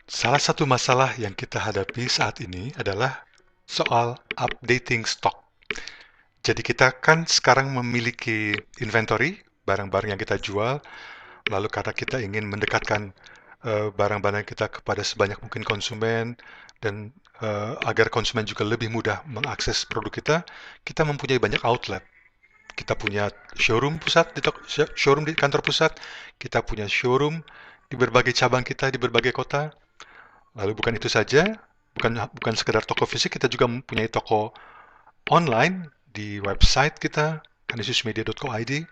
Salah satu masalah yang kita hadapi saat ini adalah soal updating stok. Jadi kita kan sekarang memiliki inventory, barang-barang yang kita jual, lalu karena kita ingin mendekatkan barang-barang kita kepada sebanyak mungkin konsumen, dan agar konsumen juga lebih mudah mengakses produk kita, kita mempunyai banyak outlet. Kita punya showroom pusat showroom di kantor pusat, kita punya showroom di berbagai cabang kita di berbagai kota. Lalu bukan itu saja, bukan sekedar toko fisik, kita juga mempunyai toko online di website kita, canisiusmedia.co.id.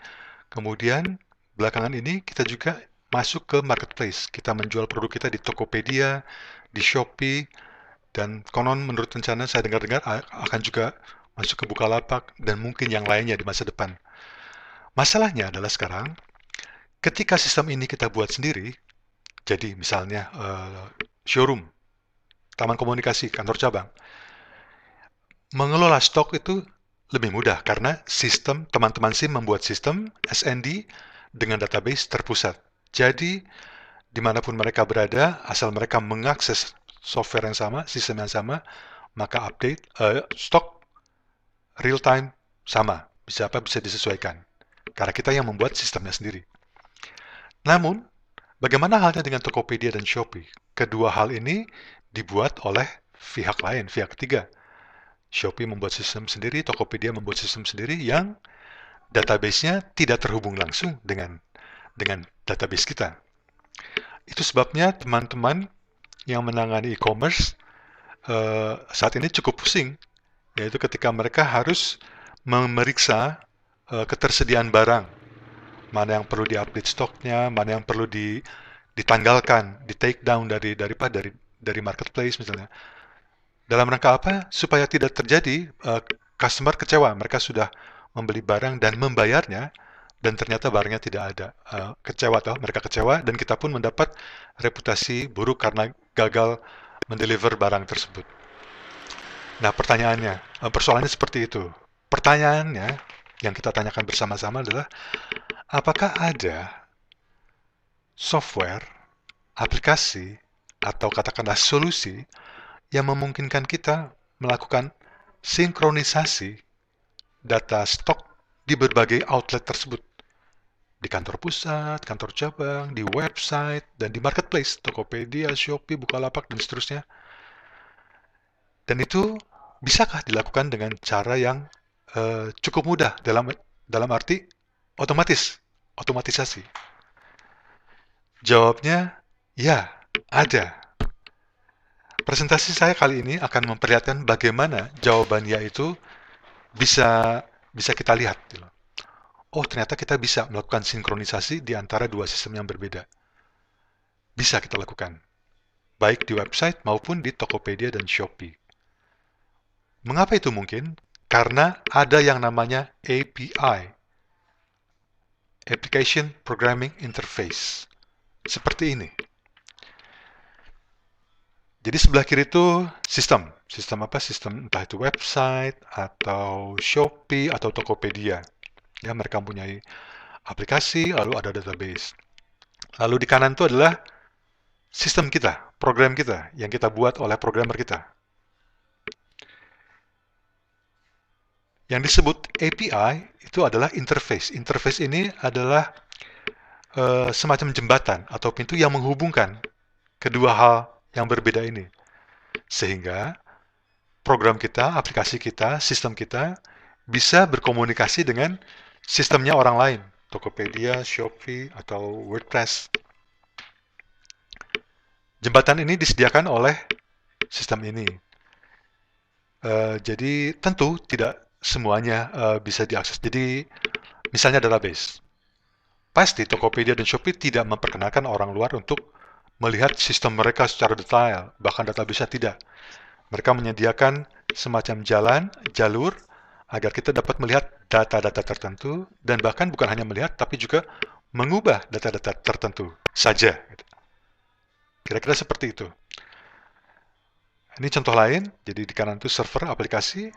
Kemudian belakangan ini kita juga masuk ke marketplace. Kita menjual produk kita di Tokopedia, di Shopee, dan konon menurut rencana saya dengar-dengar akan juga masuk ke Bukalapak dan mungkin yang lainnya di masa depan. Masalahnya adalah sekarang, ketika sistem ini kita buat sendiri, jadi misalnya showroom, taman komunikasi, kantor cabang, mengelola stok itu lebih mudah karena sistem teman-teman SIM membuat sistem SND dengan database terpusat. Jadi, dimanapun mereka berada, asal mereka mengakses software yang sama, sistem yang sama, maka update stok real time sama, bisa disesuaikan. Karena kita yang membuat sistemnya sendiri. Namun, bagaimana halnya dengan Tokopedia dan Shopee? Kedua hal ini dibuat oleh pihak lain, pihak ketiga. Shopee membuat sistem sendiri, Tokopedia membuat sistem sendiri yang database-nya tidak terhubung langsung dengan database kita. Itu sebabnya teman-teman yang menangani e-commerce saat ini cukup pusing, yaitu ketika mereka harus memeriksa ketersediaan barang, mana yang perlu diupdate stoknya, mana yang perlu ditanggalkan, di take down dari marketplace misalnya. Dalam rangka apa? Supaya tidak terjadi customer kecewa. Mereka sudah membeli barang dan membayarnya, dan ternyata barangnya tidak ada. Kecewa toh, mereka kecewa, dan kita pun mendapat reputasi buruk karena gagal mendeliver barang tersebut. Nah, persoalannya seperti itu. Pertanyaannya yang kita tanyakan bersama-sama adalah, apakah ada software, aplikasi, atau katakanlah solusi yang memungkinkan kita melakukan sinkronisasi data stok di berbagai outlet tersebut. Di kantor pusat, kantor cabang, di website, dan di marketplace, Tokopedia, Shopee, Bukalapak, dan seterusnya. Dan itu bisakah dilakukan dengan cara yang cukup mudah dalam arti otomatisasi? Jawabnya, ya, ada. Presentasi saya kali ini akan memperlihatkan bagaimana jawaban ya itu bisa bisa kita lihat. Oh, ternyata kita bisa melakukan sinkronisasi di antara dua sistem yang berbeda. Bisa kita lakukan, baik di website maupun di Tokopedia dan Shopee. Mengapa itu mungkin? Karena ada yang namanya API, Application Programming Interface. Seperti ini. Jadi sebelah kiri itu sistem. Sistem apa? Sistem entah itu website, atau Shopee, atau Tokopedia. Ya, mereka mempunyai aplikasi, lalu ada database. Lalu di kanan itu adalah sistem kita, program kita, yang kita buat oleh programmer kita. Yang disebut API itu adalah interface. Interface ini adalah semacam jembatan atau pintu yang menghubungkan kedua hal yang berbeda ini. Sehingga program kita, aplikasi kita, sistem kita bisa berkomunikasi dengan sistemnya orang lain, Tokopedia, Shopee, atau WordPress. Jembatan ini disediakan oleh sistem ini. Jadi tentu tidak semuanya bisa diakses. Jadi misalnya database. Pasti Tokopedia dan Shopee tidak memperkenalkan orang luar untuk melihat sistem mereka secara detail, bahkan database-nya tidak. Mereka menyediakan semacam jalur, agar kita dapat melihat data-data tertentu, dan bahkan bukan hanya melihat, tapi juga mengubah data-data tertentu saja. Kira-kira seperti itu. Ini contoh lain, jadi di kanan itu server aplikasi,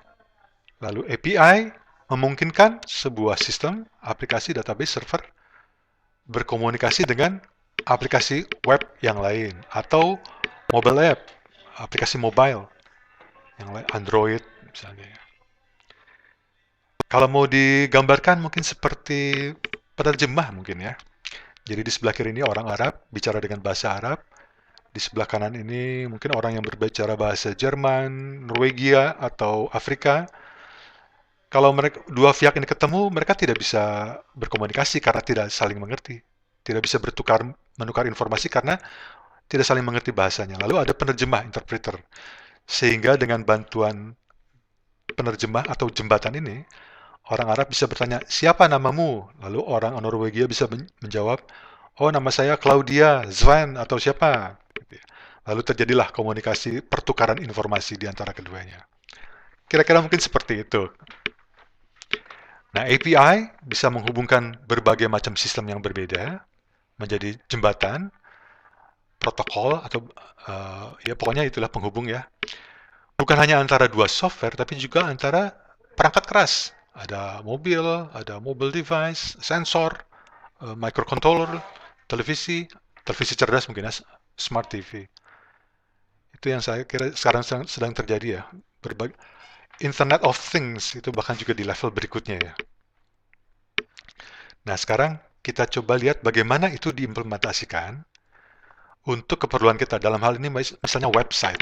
lalu API memungkinkan sebuah sistem, aplikasi, database, server berkomunikasi dengan aplikasi web yang lain, atau mobile app, aplikasi mobile, yang lain Android misalnya. Kalau mau digambarkan mungkin seperti penerjemah mungkin ya. Jadi di sebelah kiri ini orang Arab bicara dengan bahasa Arab, di sebelah kanan ini mungkin orang yang berbicara bahasa Jerman, Norwegia, atau Afrika. Kalau mereka dua pihak ini ketemu, mereka tidak bisa berkomunikasi karena tidak saling mengerti. Tidak bisa menukar informasi karena tidak saling mengerti bahasanya. Lalu ada penerjemah, interpreter. Sehingga dengan bantuan penerjemah atau jembatan ini, orang Arab bisa bertanya, siapa namamu? Lalu orang Norwegia bisa menjawab, oh nama saya Claudia, Sven, atau siapa? Lalu terjadilah komunikasi pertukaran informasi di antara keduanya. Kira-kira mungkin seperti itu. Nah, API bisa menghubungkan berbagai macam sistem yang berbeda menjadi jembatan, protokol, atau ya pokoknya itulah penghubung ya. Bukan hanya antara dua software, tapi juga antara perangkat keras. Ada mobil, ada mobile device, sensor, microcontroller, televisi, televisi cerdas mungkin ya, smart TV. Itu yang saya kira sekarang sedang terjadi ya. Internet of Things itu bahkan juga di level berikutnya ya. Nah, sekarang kita coba lihat bagaimana itu diimplementasikan untuk keperluan kita. Dalam hal ini misalnya website.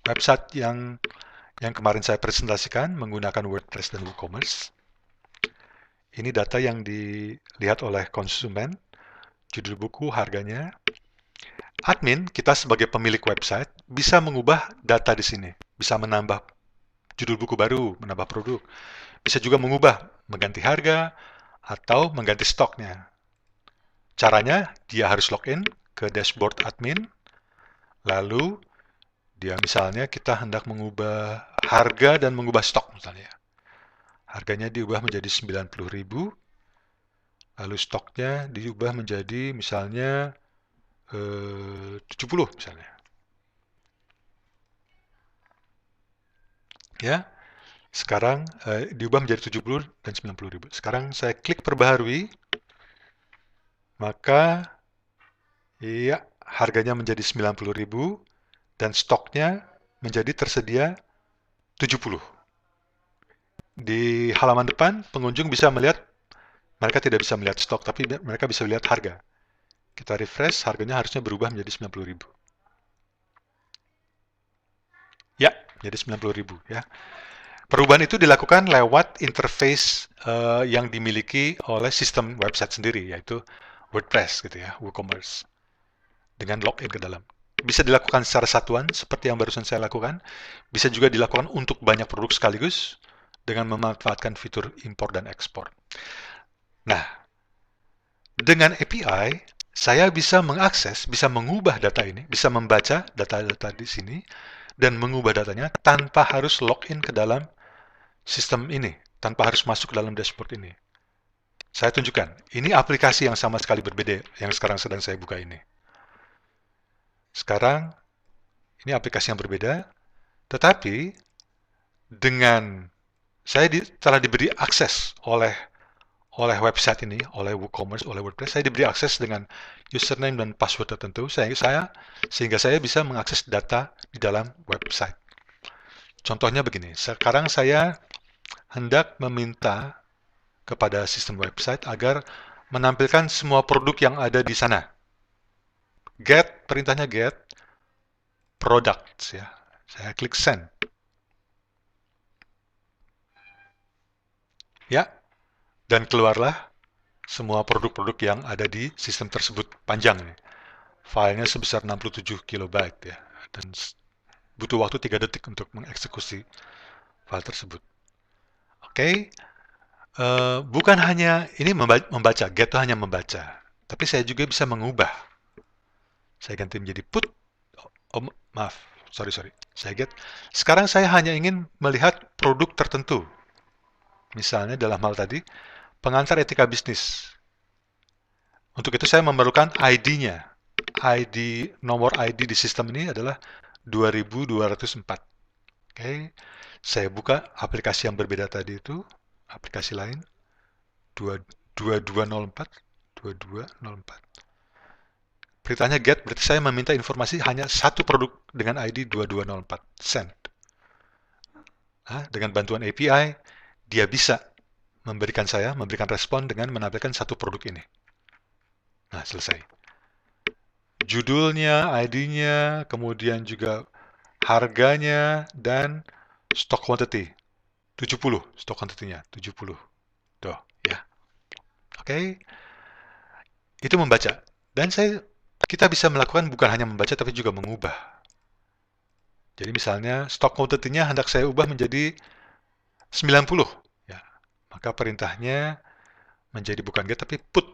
Website yang kemarin saya presentasikan menggunakan WordPress dan WooCommerce. Ini data yang dilihat oleh konsumen, judul buku, harganya. Admin, kita sebagai pemilik website, bisa mengubah data di sini. Bisa menambah judul buku baru, menambah produk. Bisa juga mengubah, mengganti harga, atau mengganti stoknya. Caranya, dia harus login ke dashboard admin, lalu dia misalnya kita hendak mengubah harga dan mengubah stok misalnya. Harganya diubah menjadi 90.000, lalu stoknya diubah menjadi misalnya 70 misalnya. Ya, sekarang diubah menjadi 70 dan 90.000. Sekarang saya klik perbaharui, maka iya, harganya menjadi 90.000 dan stoknya menjadi tersedia 70. Di halaman depan, pengunjung bisa melihat, mereka tidak bisa melihat stok, tapi mereka bisa lihat harga. Kita refresh, harganya harusnya berubah menjadi 90.000. Ya, jadi 90.000 ya. Perubahan itu dilakukan lewat interface yang dimiliki oleh sistem website sendiri, yaitu WordPress gitu ya, WooCommerce, dengan login ke dalam. Bisa dilakukan secara satuan, seperti yang barusan saya lakukan. Bisa juga dilakukan untuk banyak produk sekaligus, dengan memanfaatkan fitur impor dan ekspor. Nah, dengan API, saya bisa mengakses, bisa mengubah data ini, bisa membaca data-data di sini, dan mengubah datanya tanpa harus login ke dalam sistem ini, tanpa harus masuk ke dalam dashboard ini. Saya tunjukkan, ini aplikasi yang sama sekali berbeda yang sekarang sedang saya buka ini. Sekarang, ini aplikasi yang berbeda, tetapi dengan saya telah diberi akses oleh website ini, oleh WooCommerce, oleh WordPress, saya diberi akses dengan username dan password tertentu, sehingga saya bisa mengakses data di dalam website. Contohnya begini, sekarang saya hendak meminta kepada sistem website agar menampilkan semua produk yang ada di sana. Perintahnya get products ya. Saya klik send. Ya, dan keluarlah semua produk-produk yang ada di sistem tersebut. Panjang nih. Filenya sebesar 67 kilobyte ya. Dan butuh waktu 3 detik untuk mengeksekusi file tersebut. Oke. Bukan hanya ini membaca, get itu hanya membaca. Tapi saya juga bisa mengubah. Saya ganti menjadi put. Oh, maaf, sorry. Saya get. Sekarang saya hanya ingin melihat produk tertentu. Misalnya dalam hal tadi, pengantar etika bisnis. Untuk itu saya memerlukan ID-nya. Nomor ID di sistem ini adalah 2204. Oke, saya buka aplikasi yang berbeda tadi itu, aplikasi lain, 2204. Perintahnya get, berarti saya meminta informasi hanya satu produk dengan ID 2204, send. Nah, dengan bantuan API, dia bisa memberikan respon dengan menampilkan satu produk ini. Nah, selesai. Judulnya, ID-nya, kemudian juga harganya, dan stock quantity. 70, stock quantity-nya, 70. Tuh, ya. Oke. Itu membaca. Dan kita bisa melakukan bukan hanya membaca, tapi juga mengubah. Jadi misalnya, stock quantity-nya hendak saya ubah menjadi 90. Ya, maka perintahnya menjadi bukan get, tapi put.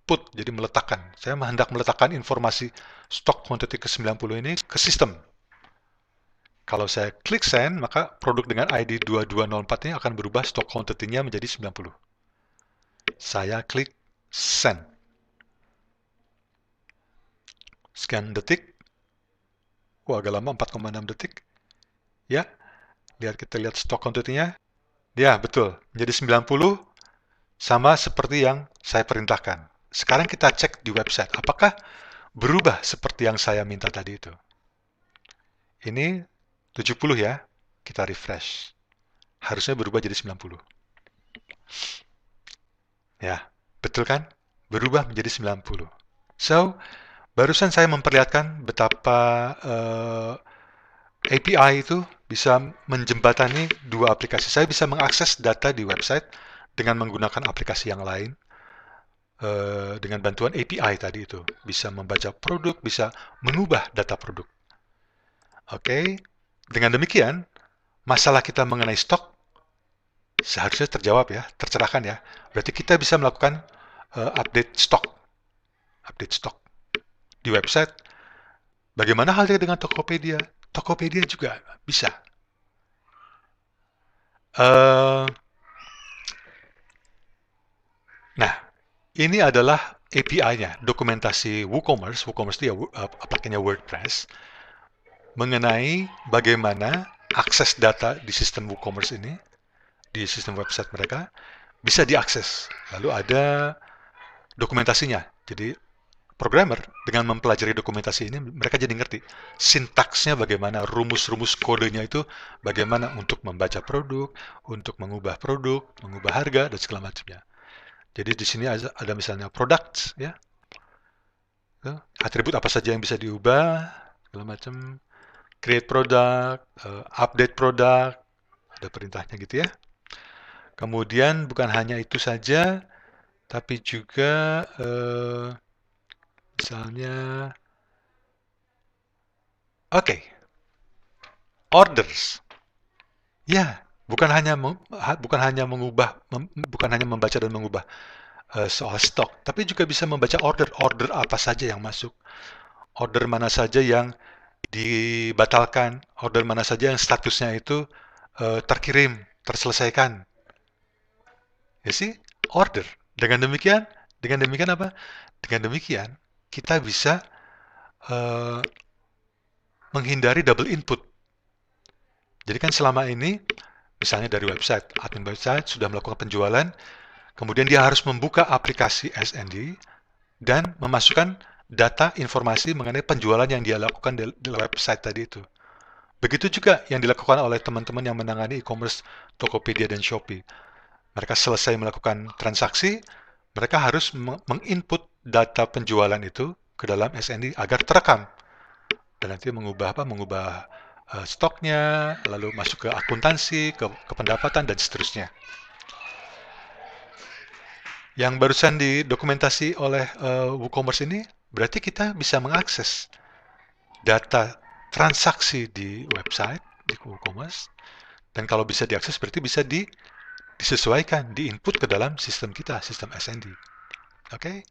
Put, jadi meletakkan. Saya hendak meletakkan informasi stock quantity ke 90 ini ke sistem. Kalau saya klik send, maka produk dengan ID 2204 ini akan berubah stock quantity-nya menjadi 90. Saya klik send. Sekian detik. Wah, agak lama, 4,6 detik. Ya, kita lihat stock quantity-nya. Ya, betul. Menjadi 90, sama seperti yang saya perintahkan. Sekarang kita cek di website. Apakah berubah seperti yang saya minta tadi itu? Ini 70 ya. Kita refresh. Harusnya berubah jadi 90. Ya, betul kan? Berubah menjadi 90. So, barusan saya memperlihatkan betapa API itu bisa menjembatani dua aplikasi. Saya bisa mengakses data di website dengan menggunakan aplikasi yang lain. Dengan bantuan API tadi itu. Bisa membaca produk, bisa mengubah data produk. Oke, dengan demikian, masalah kita mengenai stok seharusnya terjawab ya, tercerahkan ya. Berarti kita bisa melakukan update stok di website. Bagaimana halnya dengan Tokopedia? Tokopedia juga bisa. Nah, ini adalah API-nya, dokumentasi WooCommerce. WooCommerce itu ya aplikasinya WordPress mengenai bagaimana akses data di sistem WooCommerce ini, di sistem website mereka, bisa diakses. Lalu ada dokumentasinya. Jadi programmer dengan mempelajari dokumentasi ini, mereka jadi ngerti sintaksnya bagaimana, rumus-rumus kodenya itu bagaimana untuk membaca produk, untuk mengubah produk, mengubah harga, dan segala macamnya. Jadi di sini ada misalnya products, ya, atribut apa saja yang bisa diubah, segala macam, create product, update product, ada perintahnya gitu ya. Kemudian bukan hanya itu saja, tapi juga misalnya, oke, orders. Ya, bukan hanya mengubah, bukan hanya membaca dan mengubah soal stok, tapi juga bisa membaca order apa saja yang masuk, order mana saja yang dibatalkan, order mana saja yang statusnya itu terkirim, terselesaikan. Ya sih, order. Dengan demikian apa? Dengan demikian kita bisa menghindari double input. Jadi kan selama ini, misalnya dari website, admin website sudah melakukan penjualan, kemudian dia harus membuka aplikasi SND dan memasukkan data informasi mengenai penjualan yang dia lakukan di website tadi itu. Begitu juga yang dilakukan oleh teman-teman yang menangani e-commerce Tokopedia dan Shopee. Mereka selesai melakukan transaksi, mereka harus menginput data penjualan itu ke dalam SND agar terekam. Dan nanti mengubah stoknya, lalu masuk ke akuntansi, ke pendapatan, dan seterusnya. Yang barusan didokumentasi oleh WooCommerce ini, berarti kita bisa mengakses data transaksi di website, di WooCommerce, dan kalau bisa diakses berarti bisa disesuaikan, diinput ke dalam sistem kita, sistem SND. Oke?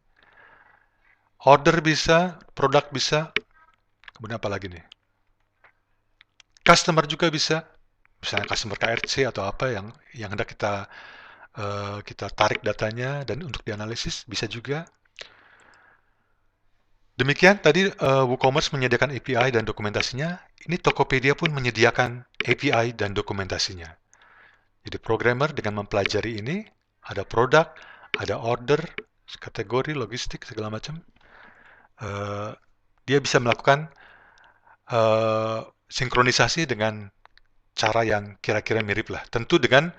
Order bisa, produk bisa, kemudian apa lagi nih? Customer juga bisa, misalnya customer KRC atau apa yang hendak kita tarik datanya dan untuk dianalisis bisa juga. Demikian tadi WooCommerce menyediakan API dan dokumentasinya. Ini Tokopedia pun menyediakan API dan dokumentasinya. Jadi programmer dengan mempelajari ini, ada produk, ada order, kategori, logistik, segala macam. uh, dia bisa melakukan sinkronisasi dengan cara yang kira-kira mirip lah. Tentu dengan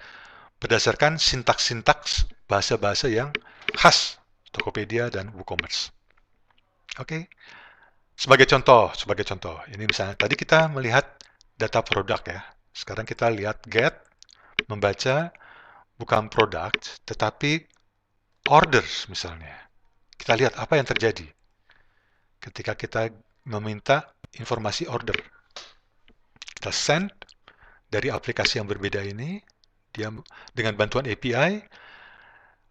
berdasarkan sintaks-sintaks bahasa-bahasa yang khas Tokopedia dan WooCommerce. Oke, sebagai contoh, ini misalnya tadi kita melihat data produk ya. Sekarang kita lihat get, membaca bukan produk, tetapi orders misalnya. Kita lihat apa yang terjadi ketika kita meminta informasi order. Kita send dari aplikasi yang berbeda ini, dia dengan bantuan API,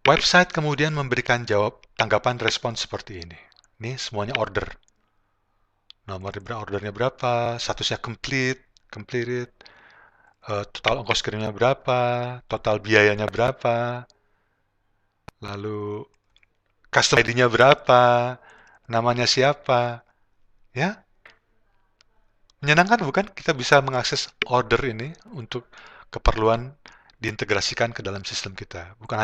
website kemudian memberikan jawab tanggapan respon seperti ini. Ini semuanya order. Nomor ordernya berapa, statusnya completed, total ongkos kirimnya berapa, total biayanya berapa, lalu customer ID-nya berapa, namanya siapa, ya. Menyenangkan bukan? Kita bisa mengakses order ini untuk keperluan diintegrasikan ke dalam sistem kita. Bukan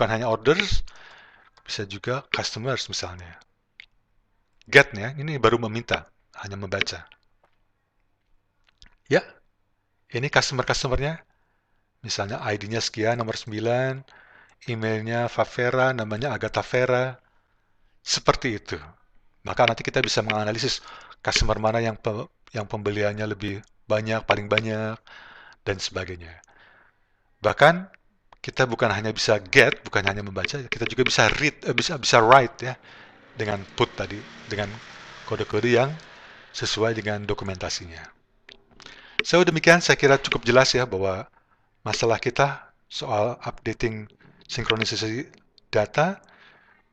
hanya orders, bisa juga customers misalnya. Get-nya ini baru meminta, hanya membaca. Ya, ini customer-customernya. Misalnya ID-nya sekian, nomor 9, emailnya Favera, namanya Agatha Vera. Seperti itu. Maka nanti kita bisa menganalisis customer mana yang pembeliannya lebih banyak, paling banyak, dan sebagainya. Bahkan kita bukan hanya bisa get, bukan hanya membaca, kita juga bisa read, bisa write ya, dengan put tadi, dengan kode-kode yang sesuai dengan dokumentasinya. So demikian saya kira cukup jelas ya bahwa masalah kita soal updating sinkronisasi data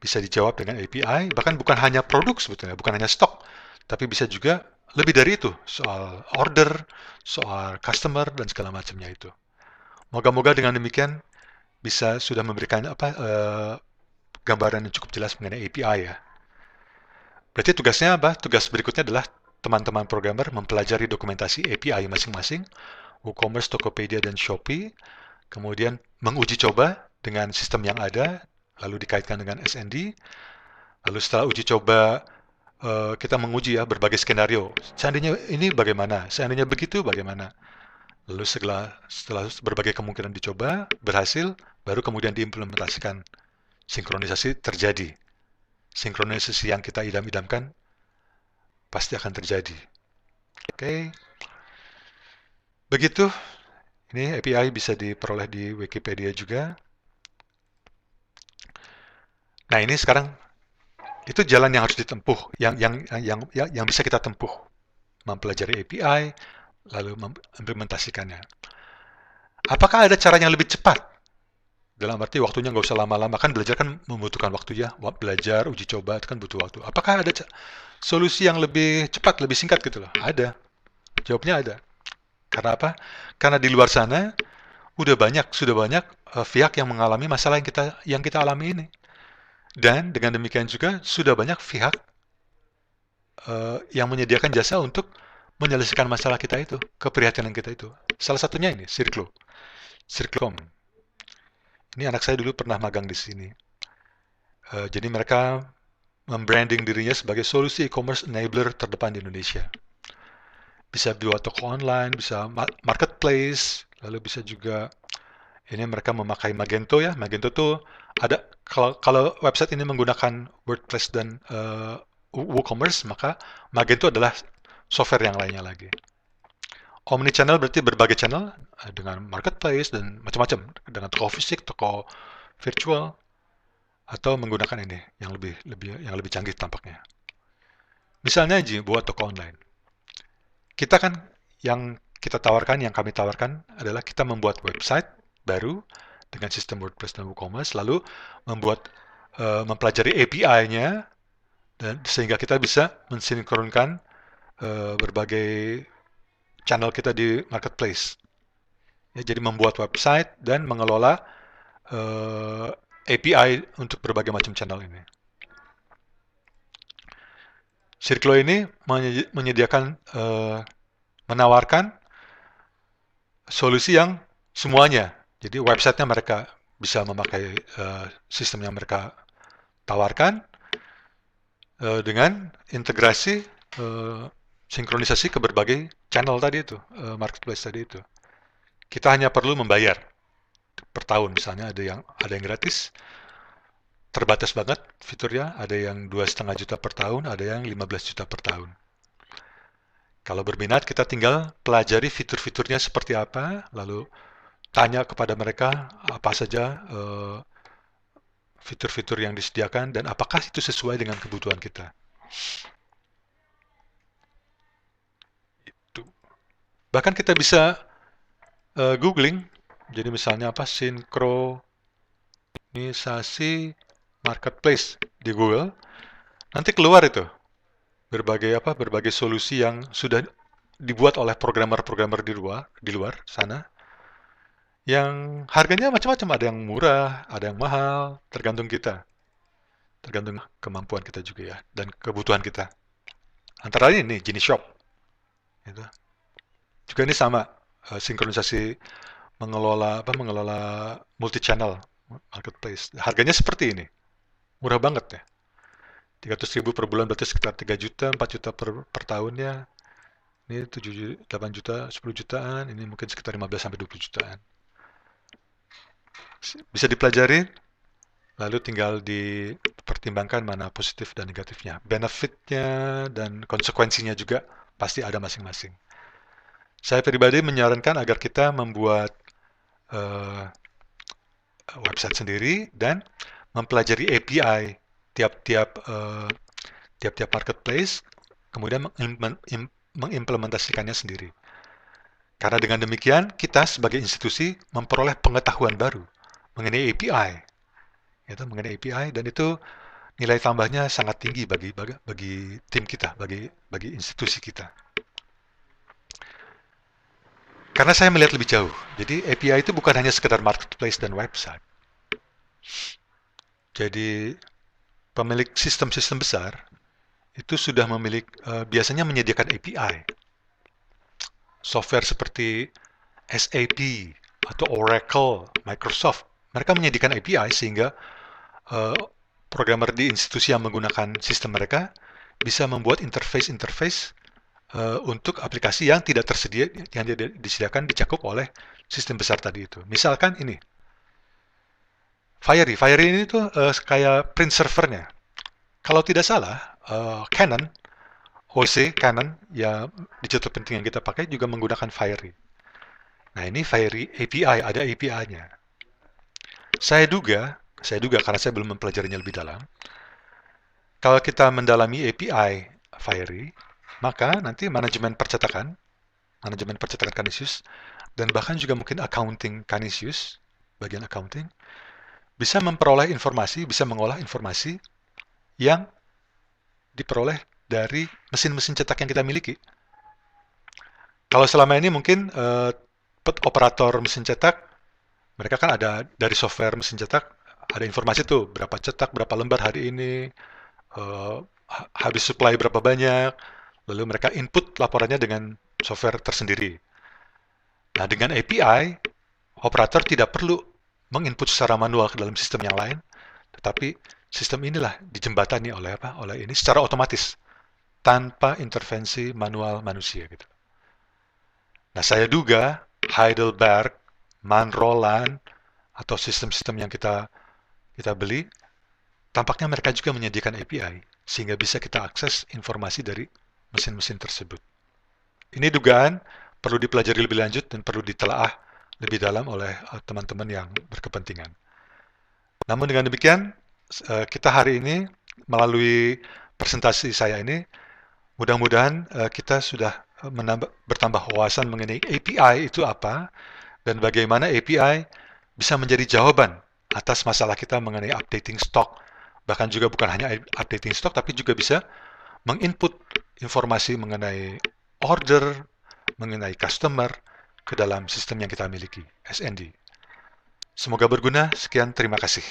bisa dijawab dengan API, bahkan bukan hanya produk sebetulnya, bukan hanya stok, tapi bisa juga lebih dari itu, soal order, soal customer, dan segala macamnya itu. Moga-moga dengan demikian bisa sudah memberikan gambaran yang cukup jelas mengenai API ya. Berarti tugasnya apa? Tugas berikutnya adalah teman-teman programmer mempelajari dokumentasi API masing-masing, WooCommerce, Tokopedia, dan Shopee, kemudian menguji coba dengan sistem yang ada, lalu dikaitkan dengan SND, lalu setelah uji coba kita menguji ya berbagai skenario. Seandainya ini bagaimana? Seandainya begitu bagaimana? Lalu setelah berbagai kemungkinan dicoba, berhasil, baru kemudian diimplementasikan. Sinkronisasi terjadi. Sinkronisasi yang kita idam-idamkan pasti akan terjadi. Oke. Begitu. Ini API bisa diperoleh di Wikipedia juga. Nah, ini sekarang itu jalan yang harus ditempuh, yang bisa kita tempuh. Mempelajari API, lalu mengimplementasikannya. Apakah ada cara yang lebih cepat? Dalam arti waktunya nggak usah lama-lama, kan belajar kan membutuhkan waktu ya. Belajar, uji coba itu kan butuh waktu. Apakah ada solusi yang lebih cepat, lebih singkat gitu loh? Ada. Jawabnya ada. Karena apa? Karena di luar sana sudah banyak pihak yang mengalami masalah yang kita alami ini. Dan dengan demikian juga sudah banyak pihak yang menyediakan jasa untuk menyelesaikan masalah kita itu, keprihatinan kita itu. Salah satunya ini, Circlecom. Ini anak saya dulu pernah magang di sini. Jadi mereka membranding dirinya sebagai solusi e-commerce enabler terdepan di Indonesia. Bisa buat toko online, bisa marketplace, lalu bisa juga ini mereka memakai Magento ya. Magento tuh ada kalau website ini menggunakan WordPress dan WooCommerce, maka Magento adalah software yang lainnya lagi. Omnichannel berarti berbagai channel dengan marketplace dan macam-macam, dengan toko fisik, toko virtual, atau menggunakan ini yang lebih canggih tampaknya. Misalnya aja buat toko online. Kita kan yang kami tawarkan adalah kita membuat website baru dengan sistem WordPress dan WooCommerce, lalu mempelajari API-nya dan sehingga kita bisa mensinkronkan berbagai channel kita di marketplace. Ya, jadi membuat website dan mengelola API untuk berbagai macam channel ini. Circlo ini menawarkan solusi yang semuanya. Jadi websitenya mereka bisa memakai sistem yang mereka tawarkan, dengan integrasi sinkronisasi ke berbagai channel tadi itu, marketplace tadi itu. Kita hanya perlu membayar per tahun, misalnya ada yang gratis, terbatas banget fiturnya, ada yang 2,5 juta per tahun, ada yang 15 juta per tahun. Kalau berminat, kita tinggal pelajari fitur-fiturnya seperti apa, lalu tanya kepada mereka apa saja fitur-fitur yang disediakan dan apakah itu sesuai dengan kebutuhan kita. Itu. Bahkan kita bisa googling, jadi misalnya apa, sinkronisasi marketplace di Google, nanti keluar itu berbagai solusi yang sudah dibuat oleh programmer-programmer di luar sana, yang harganya macam-macam, ada yang murah, ada yang mahal, tergantung kita, tergantung kemampuan kita juga ya, dan kebutuhan kita. Antara lain ini Genie Shop, gitu. Juga ini sama, sinkronisasi mengelola multi channel marketplace. Harganya seperti ini, murah banget ya. 300.000 per bulan berarti sekitar 3 juta, 4 juta per tahunnya. Ini 7, 8 juta, 10 jutaan, ini mungkin sekitar 15 sampai 20 jutaan. Bisa dipelajari, lalu tinggal dipertimbangkan mana positif dan negatifnya. Benefitnya dan konsekuensinya juga pasti ada masing-masing. Saya pribadi menyarankan agar kita membuat website sendiri dan mempelajari API tiap-tiap marketplace, kemudian mengimplementasikannya sendiri. Karena dengan demikian, kita sebagai institusi memperoleh pengetahuan baru mengenai API. Mengenai API, dan itu nilai tambahnya sangat tinggi bagi tim kita, bagi institusi kita. Karena saya melihat lebih jauh. Jadi API itu bukan hanya sekedar marketplace dan website. Jadi pemilik sistem-sistem besar itu sudah biasanya menyediakan API. Software seperti SAP atau Oracle, Microsoft, mereka menyediakan API sehingga programmer di institusi yang menggunakan sistem mereka bisa membuat interface untuk aplikasi yang tidak tersedia, yang disediakan dicakup oleh sistem besar tadi itu. Misalkan ini, Fiery ini tuh kayak print servernya. Kalau tidak salah, Canon, HC Canon, ya digital printing yang kita pakai juga menggunakan Fiery. Nah ini Fiery API, ada API-nya. Saya duga karena saya belum mempelajarinya lebih dalam, kalau kita mendalami API Fiery, maka nanti manajemen percetakan Canisius, dan bahkan juga mungkin accounting Canisius, bagian accounting, bisa memperoleh informasi, bisa mengolah informasi yang diperoleh dari mesin-mesin cetak yang kita miliki. Kalau selama ini mungkin operator mesin cetak, mereka kan ada dari software mesin cetak, ada informasi tuh, berapa cetak, berapa lembar hari ini, habis supply berapa banyak, lalu mereka input laporannya dengan software tersendiri. Nah, dengan API, operator tidak perlu menginput secara manual ke dalam sistem yang lain, tetapi sistem inilah dijembatani oleh ini secara otomatis, tanpa intervensi manual manusia gitu. Nah, saya duga Heidelberg, Manroland, atau sistem-sistem yang kita beli, tampaknya mereka juga menyediakan API, sehingga bisa kita akses informasi dari mesin-mesin tersebut. Ini dugaan perlu dipelajari lebih lanjut dan perlu ditelaah lebih dalam oleh teman-teman yang berkepentingan. Namun dengan demikian, kita hari ini melalui presentasi saya ini, mudah-mudahan kita sudah bertambah wawasan mengenai API itu apa, dan bagaimana API bisa menjadi jawaban atas masalah kita mengenai updating stock. Bahkan juga bukan hanya updating stock, tapi juga bisa menginput informasi mengenai order, mengenai customer ke dalam sistem yang kita miliki, SND. Semoga berguna. Sekian, terima kasih.